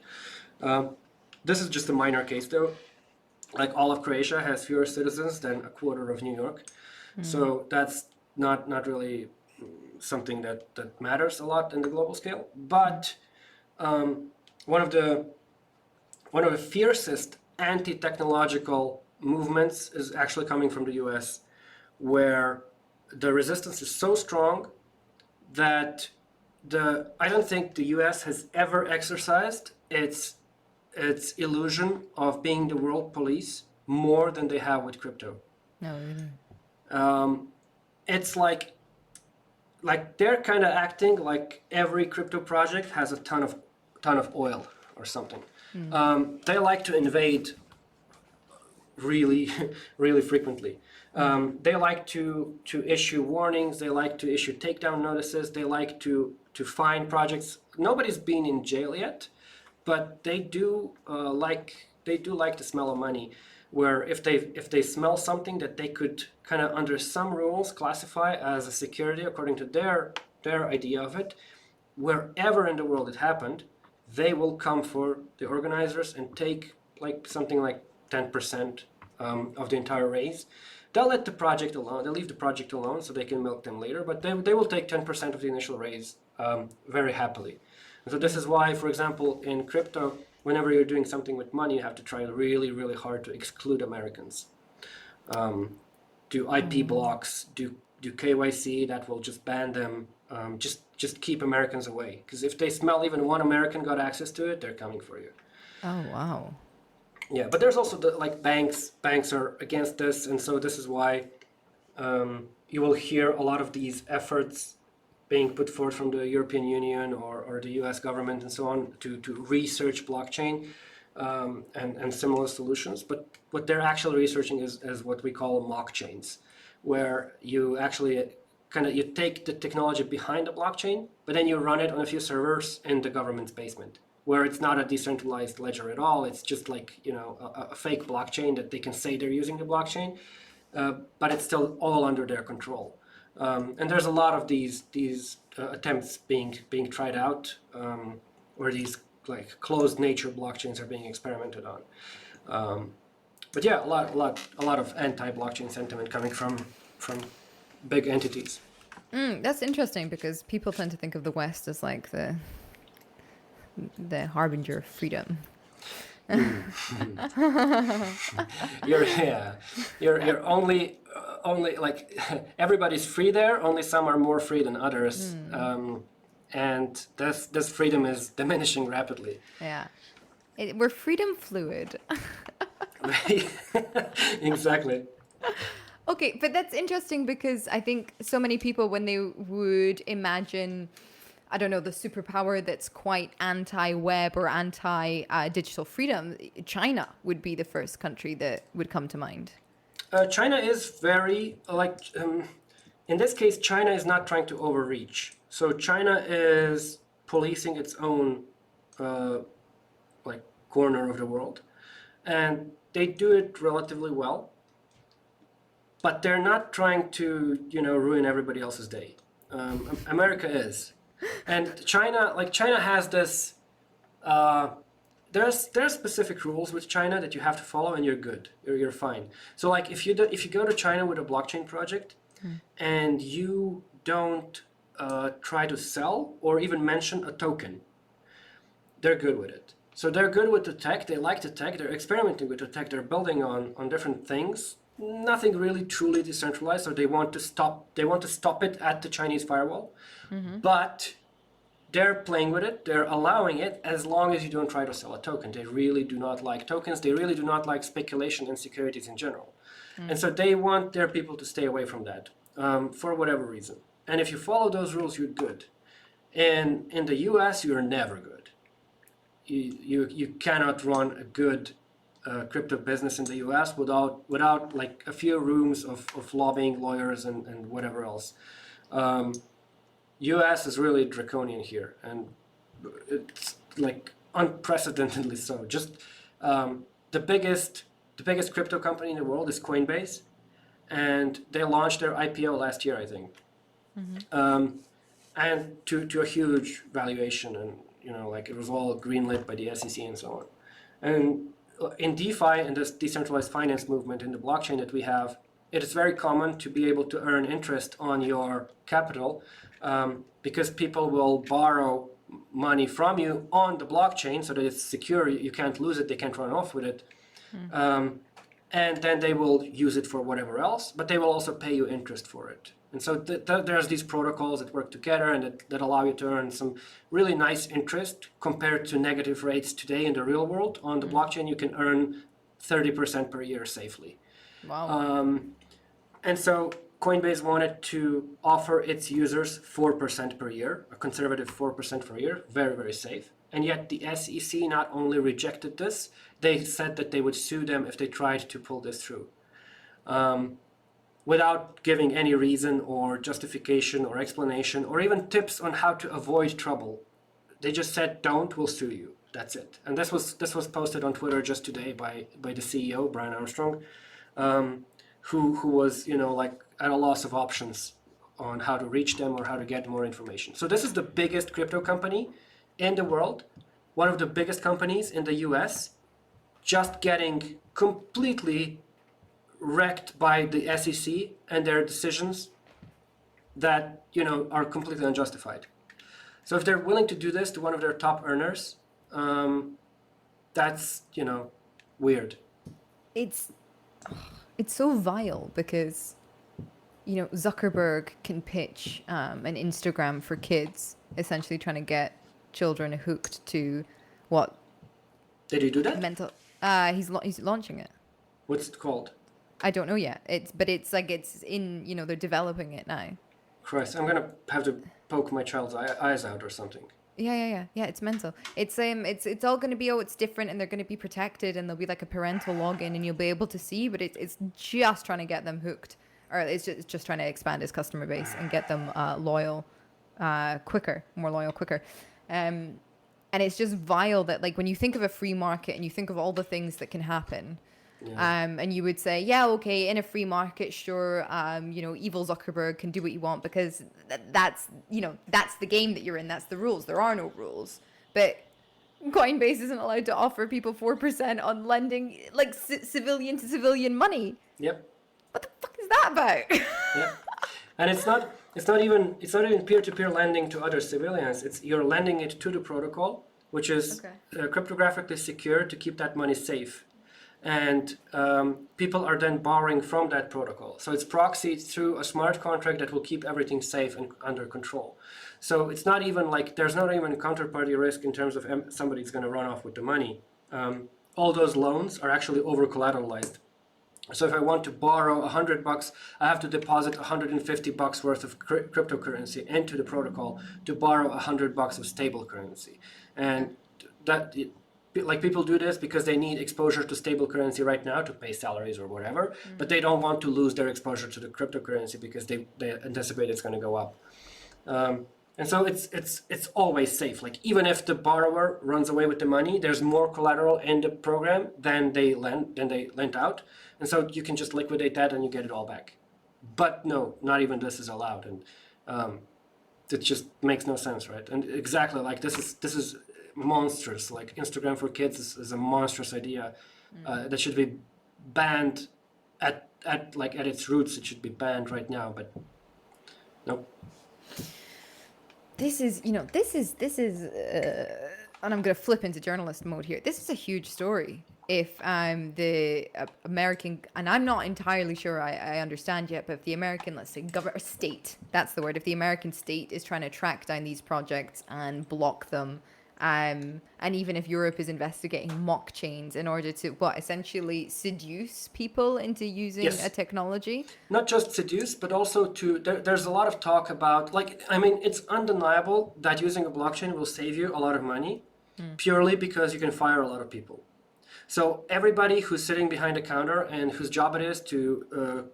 This is just a minor case, though. Like, all of Croatia has fewer citizens than a quarter of New York, so that's not really something that matters a lot in the global scale. But one of the fiercest anti-technological movements is actually coming from the US, where the resistance is so strong that I don't think the US has ever exercised its illusion of being the world police more than they have with crypto. No, really. It's like they're kind of acting like every crypto project has a ton of oil, or something. They like to invade really, really frequently. They like to issue warnings. They like to issue takedown notices. They like to fine projects. Nobody's been in jail yet, but they do like the smell of money. Where if they smell something that they could kind of under some rules classify as a security according to their idea of it, wherever in the world it happened, they will come for the organizers and take like something like 10% of the entire raise. They'll let the project alone. They'll leave the project alone so they can milk them later. But they will take 10% of the initial raise very happily. And so this is why, for example, in crypto, whenever you're doing something with money, you have to try really, really hard to exclude Americans. Do IP blocks, do KYC that will just ban them. Just keep Americans away. Because if they smell even one American got access to it, they're coming for you. Oh, wow. Yeah, but there's also banks are against this, and so this is why you will hear a lot of these efforts being put forward from the European Union or the US government and so on to research blockchain and similar solutions. But what they're actually researching is what we call mock chains, where you actually you take the technology behind the blockchain, but then you run it on a few servers in the government's basement, where it's not a decentralized ledger at all. It's just like, a fake blockchain that they can say they're using the blockchain, but it's still all under their control. And there's a lot of these attempts being tried out, where these like closed nature blockchains are being experimented on. But yeah, a lot of anti-blockchain sentiment coming from big entities. That's interesting because people tend to think of the West as like the harbinger of freedom. You're only like everybody's free there. Only some are more free than others, and this freedom is diminishing rapidly. Yeah, we're freedom fluid. Exactly. Okay, but that's interesting because I think so many people, when they would imagine, I don't know, the superpower that's quite anti-web or anti-digital freedom, China would be the first country that would come to mind. China is very, in this case, China is not trying to overreach. So China is policing its own, corner of the world. And they do it relatively well. But they're not trying to, ruin everybody else's day. America is. And China has this, there's specific rules with China that you have to follow and you're good, you're fine. So like if you go to China with a blockchain project and you don't try to sell or even mention a token, they're good with it. So they're good with the tech, they like the tech, they're experimenting with the tech, they're building on different things. Nothing really truly decentralized, so they want to stop it at the Chinese firewall. But they're playing with it, they're allowing it as long as you don't try to sell a token. They really do not like tokens, they really do not like speculation in securities in general. And so they want their people to stay away from that for whatever reason. And if you follow those rules, you're good. And in the US, you're never good. You cannot run a good crypto business in the US without like a few rooms of lobbying lawyers and whatever else. US is really draconian here, and it's like unprecedentedly so. Just the biggest crypto company in the world is Coinbase, and they launched their IPO last year, I think, and to a huge valuation, and it was all greenlit by the SEC and so on. And in DeFi and this decentralized finance movement in the blockchain that we have, it is very common to be able to earn interest on your capital because people will borrow money from you on the blockchain so that it's secure, you can't lose it, they can't run off with it. And then they will use it for whatever else, but they will also pay you interest for it. And so there's these protocols that work together and that allow you to earn some really nice interest compared to negative rates today in the real world. On the blockchain, you can earn 30% per year safely. Wow. And so Coinbase wanted to offer its users 4% per year, a conservative 4% per year, very, very safe. And yet the SEC not only rejected this, they said that they would sue them if they tried to pull this through. Without giving any reason or justification or explanation or even tips on how to avoid trouble. They just said, don't, we'll sue you. That's it. And this was posted on Twitter just today by the CEO, Brian Armstrong, who was, like at a loss of options on how to reach them or how to get more information. So this is the biggest crypto company in the world, one of the biggest companies in the US, just getting completely wrecked by the SEC and their decisions that, are completely unjustified. So if they're willing to do this to one of their top earners, that's, weird. It's so vile because, Zuckerberg can pitch an Instagram for kids, essentially trying to get children hooked to what? Did he do that? Mental. He's launching it. What's it called? I don't know yet. It's in, they're developing it now. Christ, I'm gonna have to poke my child's eyes out or something. Yeah. It's mental. It's all going to be, it's different, and they're going to be protected, and there'll be like a parental login, and you'll be able to see. But it's just trying to get them hooked, or it's just trying to expand his customer base and get them loyal, more loyal quicker. And it's just vile that, like, when you think of a free market and you think of all the things that can happen. Yeah. And you would say, yeah, okay, in a free market, sure, evil Zuckerberg can do what you want because that's the game that you're in. That's the rules. There are no rules. But Coinbase isn't allowed to offer people 4% on lending, like civilian to civilian money. Yep. What the fuck is that about? Yep. And it's not even peer-to-peer lending to other civilians. You're lending it to the protocol, which is cryptographically secure to keep that money safe. And people are then borrowing from that protocol. So it's proxied through a smart contract that will keep everything safe and under control. So it's not even like, there's not even a counterparty risk in terms of somebody's going to run off with the money. All those loans are actually over collateralized. So if I want to borrow $100, I have to deposit $150 worth of cryptocurrency into the protocol to borrow $100 of stable currency. And like, people do this because they need exposure to stable currency right now to pay salaries or whatever, but they don't want to lose their exposure to the cryptocurrency because they anticipate it's going to go up. And so it's always safe. Like, even if the borrower runs away with the money, there's more collateral in the program than they lent out, and so you can just liquidate that and you get it all back. But no, not even this is allowed, and it just makes no sense, right? And exactly, like, this is monstrous. Like, Instagram for kids is a monstrous idea that should be banned at its roots. It should be banned right now, but nope. This is, and I'm going to flip into journalist mode here. This is a huge story. If the American, and I'm not entirely sure I understand yet, but if the American, let's say, state, that's the word, if the American state is trying to track down these projects and block them, and even if Europe is investigating mock chains in order to, essentially seduce people into using a technology? Not just seduce, but also there's a lot of talk about, it's undeniable that using a blockchain will save you a lot of money, purely because you can fire a lot of people. So everybody who's sitting behind a counter and whose job it is to,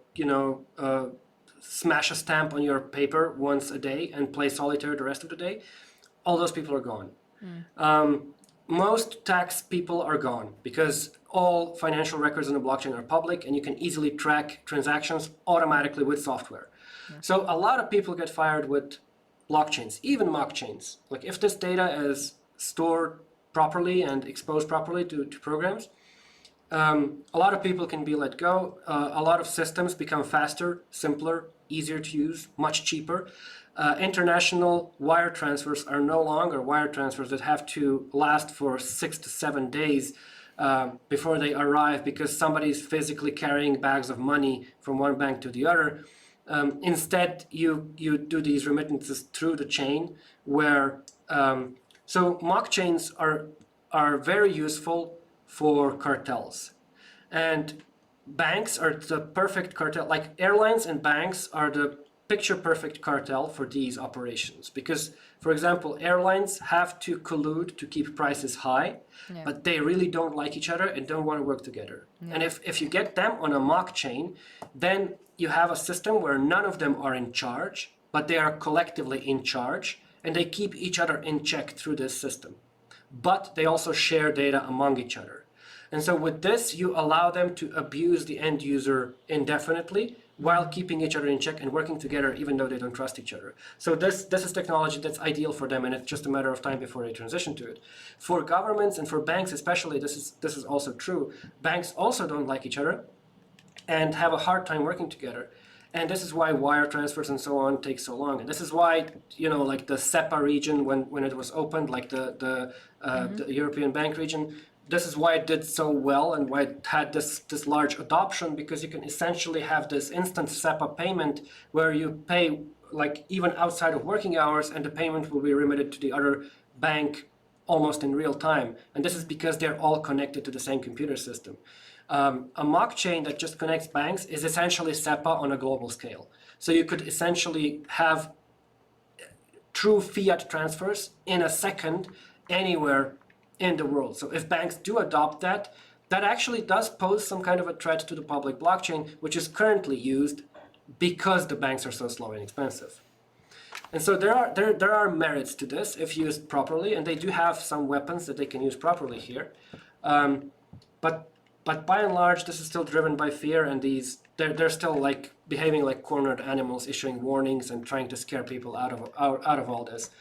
smash a stamp on your paper once a day and play solitaire the rest of the day, all those people are gone. Most tax people are gone because all financial records on the blockchain are public and you can easily track transactions automatically with software. So a lot of people get fired with blockchains, even mock chains. Like, if this data is stored properly and exposed properly to programs, a lot of people can be let go. A lot of systems become faster, simpler, easier to use, much cheaper. International wire transfers are no longer wire transfers that have to last for 6 to 7 days before they arrive because somebody's physically carrying bags of money from one bank to the other. Instead, you do these remittances through the chain, where so mock chains are very useful for cartels, and banks are the perfect cartel. Like, airlines and banks are the picture perfect cartel for these operations because, for example, airlines have to collude to keep prices high, but they really don't like each other and don't want to work together. And if you get them on a mock chain, then you have a system where none of them are in charge, but they are collectively in charge and they keep each other in check through this system. But they also share data among each other. And so with this, you allow them to abuse the end user indefinitely while keeping each other in check and working together even though they don't trust each other. So this is technology that's ideal for them, and it's just a matter of time before they transition to it. For governments and for banks especially, this is also true. Banks also don't like each other and have a hard time working together. And this is why wire transfers and so on take so long. And this is why, like the SEPA region, when it was opened, like the European Bank region, this is why it did so well and why it had this large adoption, because you can essentially have this instant SEPA payment where you pay like even outside of working hours and the payment will be remitted to the other bank almost in real time. And this is because they're all connected to the same computer system. A mock chain that just connects banks is essentially SEPA on a global scale. So you could essentially have true fiat transfers in a second anywhere in the world. So if banks do adopt that, that actually does pose some kind of a threat to the public blockchain, which is currently used because the banks are so slow and expensive. And so there are merits to this if used properly, and they do have some weapons that they can use properly here. But by and large, this is still driven by fear, and they're still like behaving like cornered animals, issuing warnings and trying to scare people out of all this.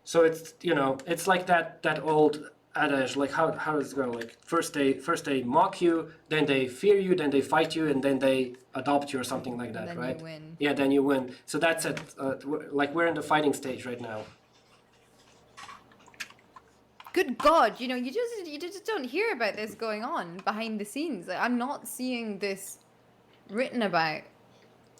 So it's like that old adage, like how does it go? Like first they mock you, then they fear you, then they fight you, and then they adopt you or something like that, then right? You win. Yeah, then you win. So that's it. We're in the fighting stage right now. Good God, you just don't hear about this going on behind the scenes. Like, I'm not seeing this written about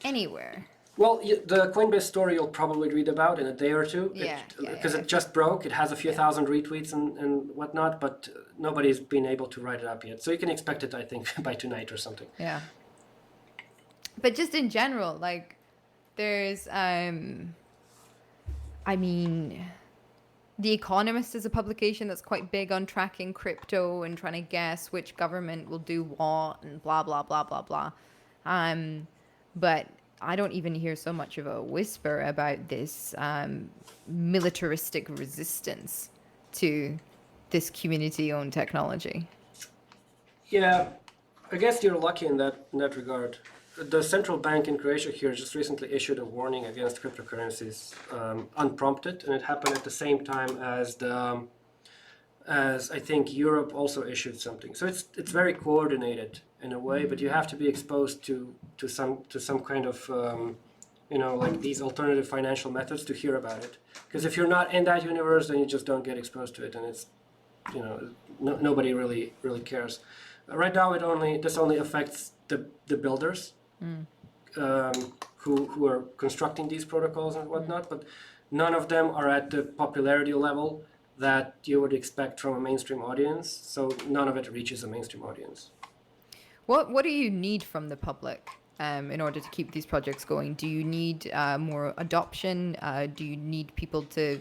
anywhere. Well, the Coinbase story you'll probably read about in a day or two. Because it just broke. It has a few thousand retweets and whatnot, but nobody's been able to write it up yet. So you can expect it, I think, by tonight or something. Yeah. But just in general, like, there's, The Economist is a publication that's quite big on tracking crypto and trying to guess which government will do what and blah, blah, blah, blah, blah. But I don't even hear so much of a whisper about this militaristic resistance to this community-owned technology. Yeah, I guess you're lucky in that regard. The central bank in Croatia here just recently issued a warning against cryptocurrencies, unprompted, and it happened at the same time as I think Europe also issued something. So it's very coordinated in a way, but you have to be exposed to some kind of like these alternative financial methods to hear about it. Because if you're not in that universe, then you just don't get exposed to it, and it's nobody really cares. Right now, this only affects the builders. Who are constructing these protocols and whatnot, but none of them are at the popularity level that you would expect from a mainstream audience, so none of it reaches a mainstream audience. What do you need from the public in order to keep these projects going? Do you need more adoption? Do you need people to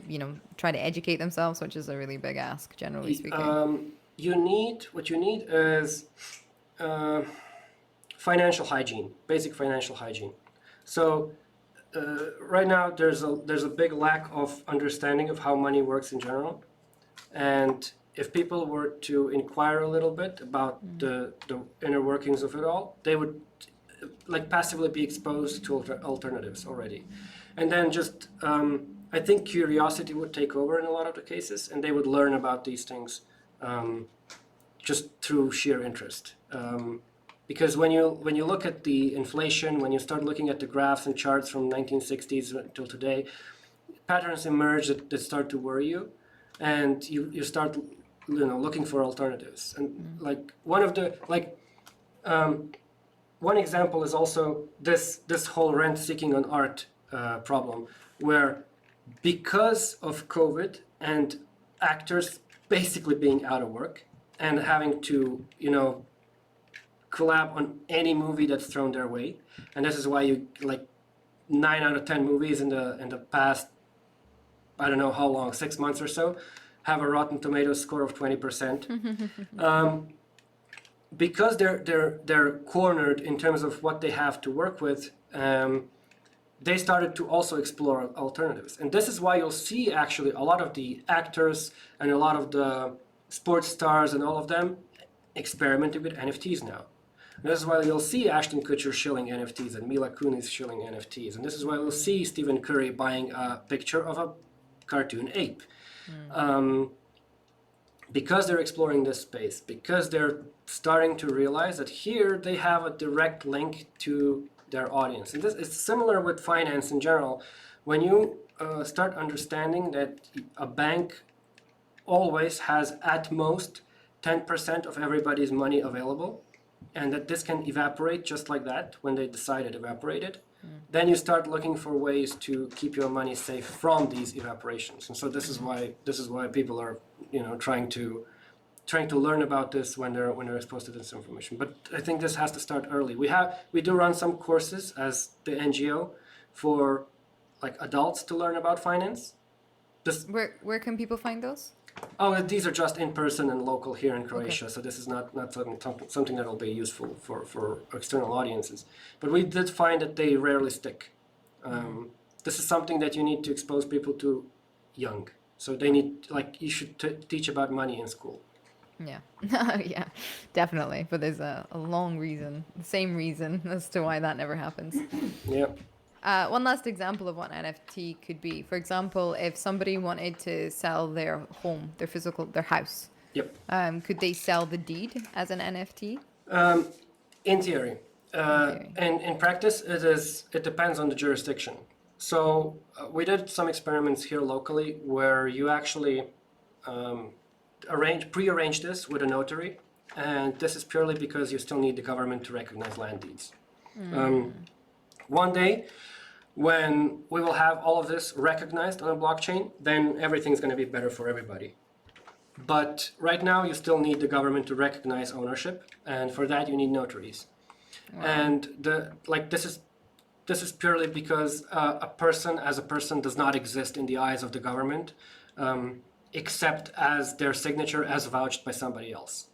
try to educate themselves, which is a really big ask, generally speaking? What you need is financial hygiene, basic financial hygiene. So right now there's a big lack of understanding of how money works in general, and if people were to inquire a little bit about the inner workings of it all, they would like passively be exposed to alternatives already, and then just I think curiosity would take over in a lot of the cases, and they would learn about these things just through sheer interest. Because when you look at the inflation, when you start looking at the graphs and charts from 1960s until today, patterns emerge that start to worry you, and you start looking for alternatives. And like one example is also this whole rent seeking on art problem, where because of COVID and actors basically being out of work and having to collab on any movie that's thrown their way, and this is why you 9 out of 10 movies in the past, I don't know how long, 6 months or so, have a Rotten Tomatoes score of 20%. Because they're cornered in terms of what they have to work with. They started to also explore alternatives, and this is why you'll see actually a lot of the actors and a lot of the sports stars and all of them experimenting with NFTs now. And this is why you'll see Ashton Kutcher shilling NFTs and Mila Kunis shilling NFTs, and this is why you'll see Stephen Curry buying a picture of a cartoon ape. Because they're exploring this space, because they're starting to realize that here they have a direct link to their audience. And this is similar with finance in general. When you start understanding that a bank always has at most 10% of everybody's money available, and that this can evaporate just like that when they decide it evaporated, then you start looking for ways to keep your money safe from these evaporations. And so this is why people are, trying to learn about this when they're exposed to this information. But I think this has to start early. We do run some courses as the NGO for like adults to learn about finance. Where can people find those? Oh, these are just in person and local here in Croatia. Okay. So this is not something that will be useful for external audiences. But we did find that they rarely stick. This is something that you need to expose people to young. So they need, you should teach about money in school. Yeah, yeah, definitely. But there's a long reason, the same reason as to why that never happens. Yeah. One last example of what NFT could be. For example, if somebody wanted to sell their home, their house. Yep. Could they sell the deed as an NFT? In theory. And in practice, it depends on the jurisdiction. So we did some experiments here locally where you actually pre-arrange this with a notary, and this is purely because you still need the government to recognize land deeds. One day, when we will have all of this recognized on a blockchain, then everything's going to be better for everybody. But right now, you still need the government to recognize ownership, and for that, you need notaries. Wow. And this is purely because a person does not exist in the eyes of the government, except as their signature as vouched by somebody else.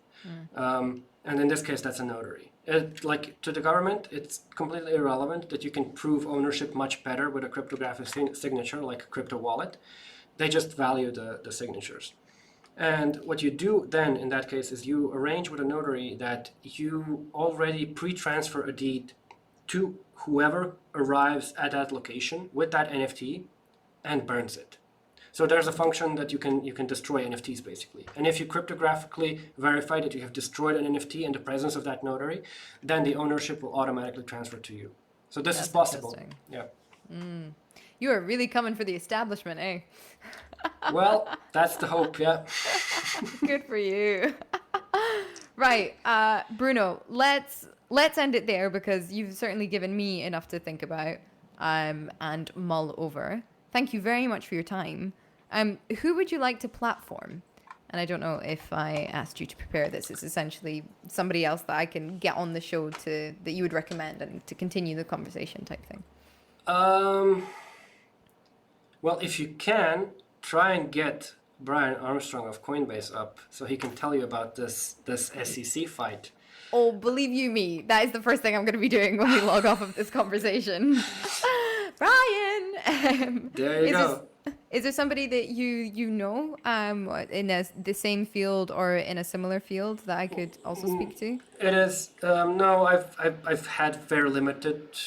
And in this case, that's a notary. To the government, it's completely irrelevant that you can prove ownership much better with a cryptographic signature, like a crypto wallet. They just value the signatures. And what you do then in that case is you arrange with a notary that you already pre-transfer a deed to whoever arrives at that location with that NFT and burns it. So there's a function that you can destroy NFTs basically. And if you cryptographically verify that you have destroyed an NFT in the presence of that notary, then the ownership will automatically transfer to you. So this is possible. Yeah. You are really coming for the establishment, eh? Well, that's the hope, yeah. Good for you. Right, Bruno, let's end it there because you've certainly given me enough to think about and mull over. Thank you very much for your time. Who would you like to platform? And I don't know if I asked you to prepare this. It's essentially somebody else that I can get on the show that you would recommend and to continue the conversation type thing. Well, if you can, try and get Brian Armstrong of Coinbase up so he can tell you about this SEC fight. Oh, believe you me, that is the first thing I'm going to be doing when we log off of this conversation. Brian! There you go. Is there somebody that you know in the same field or in a similar field that I could also speak to? It is no. I've had very limited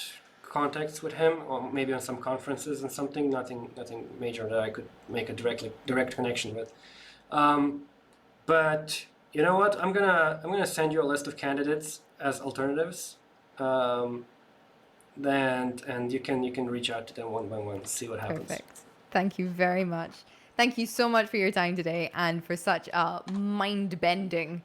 contacts with him, or maybe on some conferences and something. Nothing major that I could make a direct connection with. But you know what? I'm gonna send you a list of candidates as alternatives. And you can reach out to them one by one, see what happens. Perfect. Thank you very much. Thank you so much for your time today and for such a mind-bending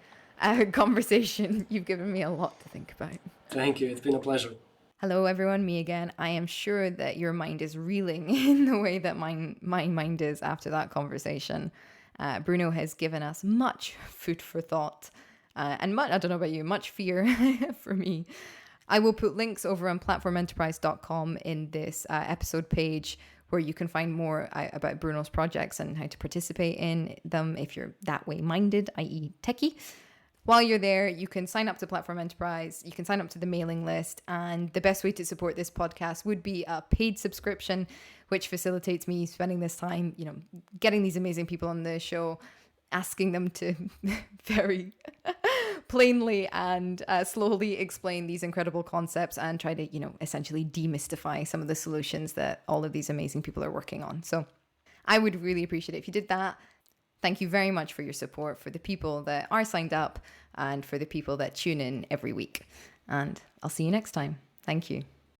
conversation. You've given me a lot to think about. Thank you. It's been a pleasure. Hello, everyone. Me again. I am sure that your mind is reeling in the way that my mind is after that conversation. Bruno has given us much food for thought and I don't know about you, much fear for me. I will put links over on platformenterprise.com in this episode page, where you can find more about Bruno's projects and how to participate in them if you're that way minded, i.e. techie. While you're there, you can sign up to Platform Enterprise, you can sign up to the mailing list, and the best way to support this podcast would be a paid subscription, which facilitates me spending this time, getting these amazing people on the show, asking them to very plainly and slowly explain these incredible concepts and try to, essentially demystify some of the solutions that all of these amazing people are working on. So I would really appreciate it if you did that. Thank you very much for your support, for the people that are signed up and for the people that tune in every week. And I'll see you next time. Thank you.